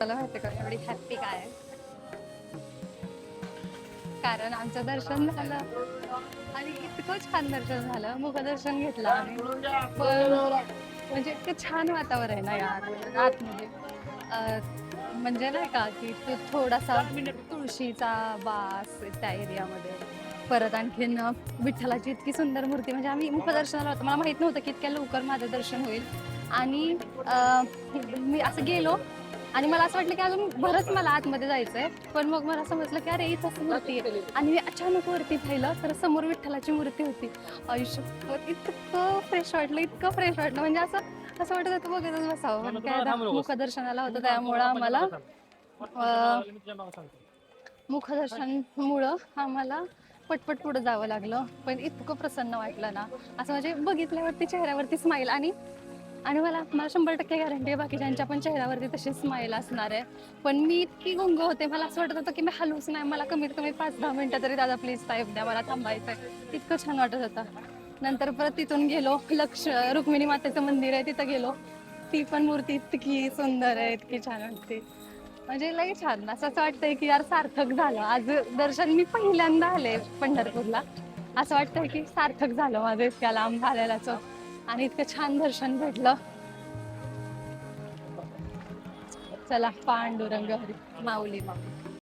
मला माहिती का एवढी हॅप्पी काय आहे? कारण आमचं दर्शन झालं आणि इतकं छान दर्शन झालं, मुखदर्शन घेतलं आम्ही. पण म्हणजे इतकं छान वातावरण आहे ना यार आतमध्ये. म्हणजे नाही का की तो थोडासा तुळशीचा वास त्या एरियामध्ये. परत आणखीन विठ्ठलाची इतकी सुंदर मूर्ती, म्हणजे आम्ही मुखदर्शनाला होतो. मला माहित नव्हतं की इतक्या लवकर माझं दर्शन होईल. आणि मी असं गेलो आणि मला असं वाटलं की अजून बरंच मला आतमध्ये जायचंय. पण मग मला समजलं की अरे इथंच मूर्ती आहे. आणि मी अचानक वरती पाहिलं तर समोर विठ्ठलाची मूर्ती होती. आयुष्यात इतकं फ्रेश वाटलं, इतकं फ्रेश वाटलं, म्हणजे असं असं वाटत होतं बघतच बसावं. पण काय आता मुखदर्शनाला होतं त्यामुळं आम्हाला मुखदर्शनमुळं आम्हाला पटपट पुढे जावं लागलं. पण इतकं प्रसन्न वाटलं ना, असं म्हणजे बघितल्यावरती चेहऱ्यावरती स्माईल. आणि आणि मला मला 100% गॅरंटी आहे बाकीच्यांच्या पण चेहऱ्यावरती तशी स्माईल असणार आहे. पण मी इतकी गुंग होते, मला असं वाटत होतं की मी हलूच नाही. मला कमीत कमी 5-10 मिनिटं तरी दादा प्लीज टाईम द्या, मला थांबायचंय. इतकं छान वाटत होतं. नंतर परत तिथून गेलो, रुक्मिणी मातेचं मंदिर आहे तिथं गेलो. ती पण मूर्ती इतकी सुंदर आहे, इतकी छान वाटते. म्हणजे लई छान असं वाटतंय की यार सार्थक झालं. आज दर्शन मी पहिल्यांदा आले पंढरपूरला. असं वाटतंय की सार्थक झालं माझं इतक्या लांब आलेलाच. आणि इतकं छान दर्शन भेटलं. चला पांडुरंग हरी माऊली माऊली.